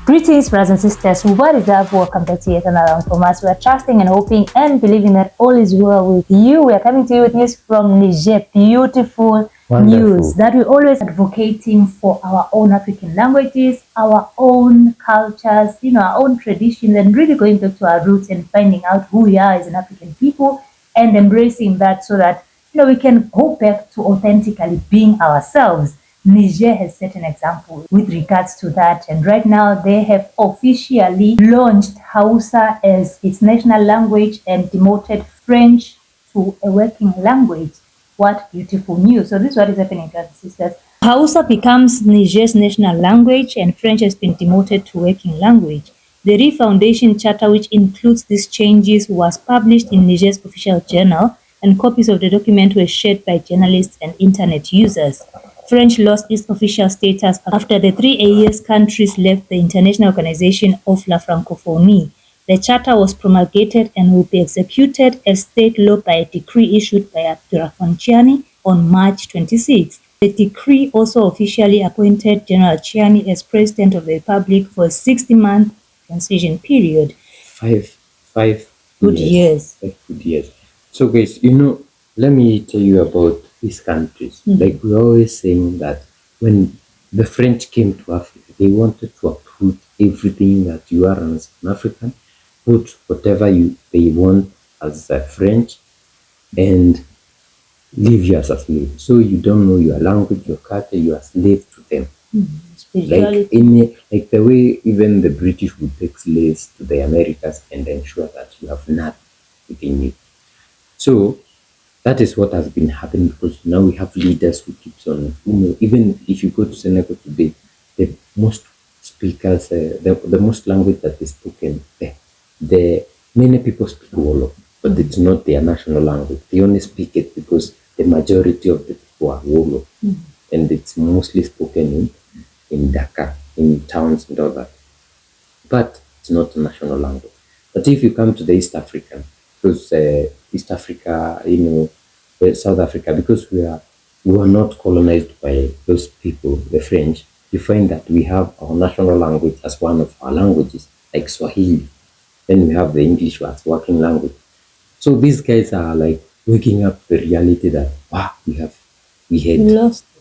Greetings, brothers and sisters. What is up? Welcome back to yet another one from us. We are trusting and hoping and believing that all is well with you. We are coming to you with news from Niger. Beautiful news that we're always advocating for our own African languages, our own cultures, our own traditions, and really going back to our roots and finding out who we are as an African people and embracing that so that we can go back to authentically being ourselves. Niger has set an example with regards to that, and right now they have officially launched Hausa as its national language and demoted French to a working language. What beautiful news. So this is what is happening, brothers and sisters. Hausa becomes Niger's national language and French has been demoted to working language. The Refoundation Charter, which includes these changes, was published in Niger's official journal, and copies of the document were shared by journalists and internet users. French lost its official status after the 3 AES countries left the International Organization of la Francophonie. The charter was promulgated and will be executed as state law by a decree issued by Tiani on March 26. The decree also officially appointed General Tiani as President of the Republic for a 60-month transition period. Five good years. 5 good years. So guys, let me tell you about these countries. Like we're always saying that when the French came to Africa, they wanted to uproot everything that you are as an African, put whatever they want as a French, and leave you as a slave. So you don't know your language, your culture, you are slave to them. Like the way even the British would take slaves to the Americas and ensure that you have nothing within you. So that is what has been happening, because now we have leaders who keeps on, even if you go to Senegal today, the most speakers, the most language that is spoken there, many people speak Wolof, but it's not their national language. They only speak it because the majority of the people are Wolof, and it's mostly spoken in Dakar, in towns and all that. But it's not a national language. But if you come to the East African, because East Africa, South Africa, because we were not colonized by those people, the French, you find that we have our national language as one of our languages, like Swahili. Then we have the English as working language. So these guys are like waking up the reality that we had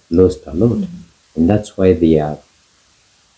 lost a lot, and that's why they are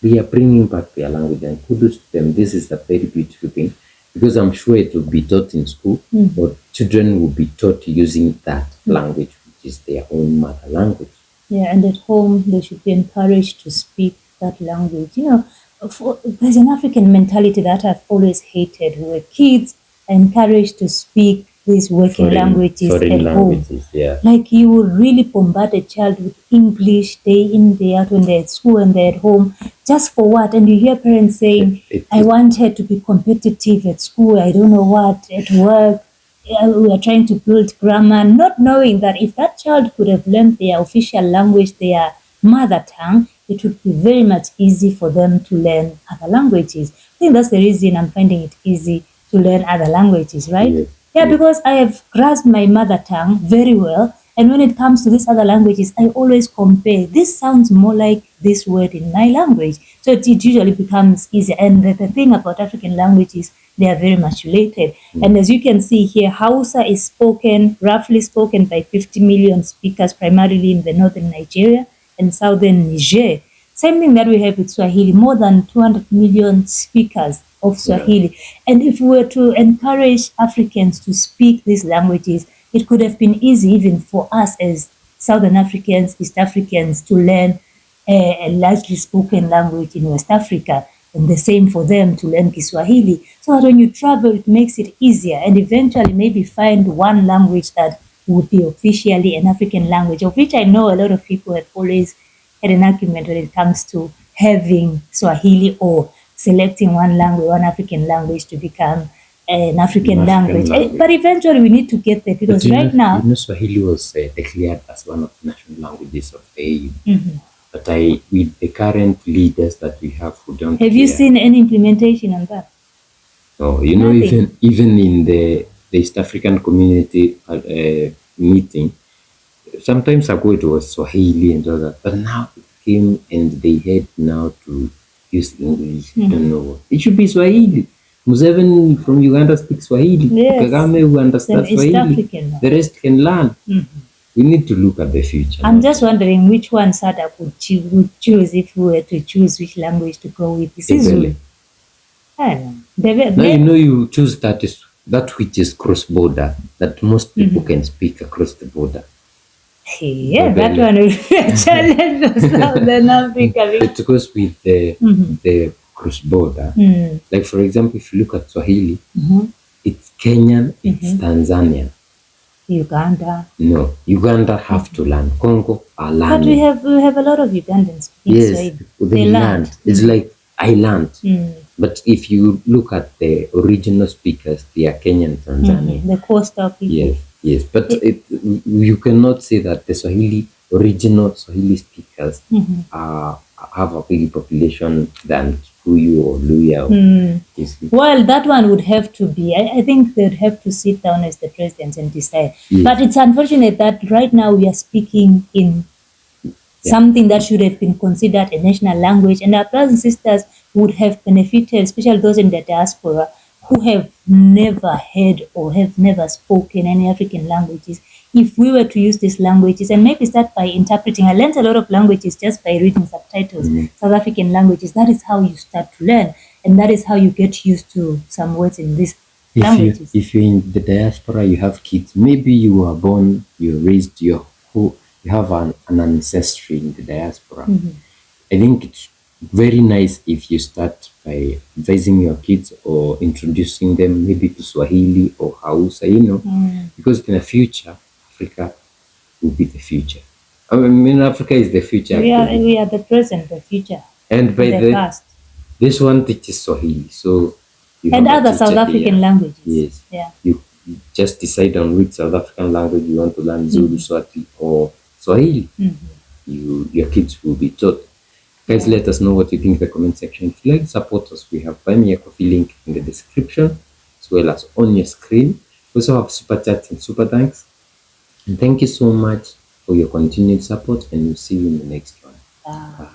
bringing back their language, and kudos to them. This is a very beautiful thing, because I'm sure it will be taught in school, or children will be taught using that language, which is their own mother language. Yeah, and at home they should be encouraged to speak that language. There's an African mentality that I've always hated, where kids are encouraged to speak these working languages at home. Yeah. Like you will really bombard a child with English day in, day out when they're at school and they're at home. Just for what? And you hear parents saying, I want her to be competitive at school, I don't know what, at work. We are trying to build grammar, not knowing that if that child could have learned their official language, their mother tongue, it would be very much easy for them to learn other languages. I think that's the reason I'm finding it easy to learn other languages, right? Yeah, because I have grasped my mother tongue very well. And when it comes to these other languages, I always compare. This sounds more like this word in my language. So it usually becomes easier. And the thing about African languages, they are very much related. And as you can see here, Hausa is roughly spoken by 50 million speakers, primarily in the northern Nigeria and southern Niger. Same thing that we have with Swahili, more than 200 million speakers of Swahili. And if we were to encourage Africans to speak these languages, it could have been easy even for us as Southern Africans, East Africans, to learn a largely spoken language in West Africa, and the same for them to learn Kiswahili. So that when you travel, it makes it easier, and eventually maybe find one language that would be officially an African language, of which I know a lot of people have always had an argument when it comes to having Swahili or selecting one language, one African language to become an African language. But eventually we need to get there, because now Swahili was declared as one of the national languages of the AU. But with the current leaders that we have who don't Have you seen any implementation on that? No, even in the East African community meeting, sometimes ago it was Swahili and all that, but now it came and they had now to use English. I don't know what. It should be Swahili. Museveni from Uganda speaks Swahili. Yes. Kagame who understands East Swahili. African. The rest can learn. We need to look at the future. I'm just wondering which one SADC would choose if we were to choose which language to go with. This is Zulu. I don't know. Now you know you choose that which is cross-border, that most people can speak across the border. Yeah, that one will be a challenge for Southern Africa. It goes with the cross-border. Like, for example, if you look at Swahili, it's Kenyan, it's Tanzania. Uganda. No, Uganda have to learn. Congo are learning. But we have a lot of Ugandans speaking Swahili. They learned. It's like, I learned. But if you look at the original speakers, they are Kenyan, Tanzania. The coastal people. Yes. But you cannot say that the original Swahili speakers have a bigger population than Kikuyu or Luya. Well, that one would have to be, I think they'd have to sit down as the presidents and decide. But it's unfortunate that right now we are speaking in something that should have been considered a national language, and our brothers and sisters would have benefited, especially those in the diaspora who have never heard or have never spoken any African languages, if we were to use these languages and maybe start by interpreting. I learned a lot of languages just by reading subtitles, South African languages. That is how you start to learn, and that is how you get used to some words in these languages. If you're in the diaspora, you have kids, maybe you were born, you're raised, you have an ancestry in the diaspora. I think it's very nice if you start by advising your kids or introducing them maybe to Swahili or Hausa, because in the future, Africa will be the future. I mean, Africa is the future. We are the present, the future, and by the past. This one teaches Swahili, so and other South African languages. Yes. Yeah. You just decide on which South African language you want to learn, Zulu, Swati, or Swahili. Your kids will be taught. Guys, let us know what you think in the comment section. If you like to support us, we have Buy Me a Coffee link in the description, as well as on your screen. We also have super chats and super thanks. And thank you so much for your continued support, and we'll see you in the next one. Bye.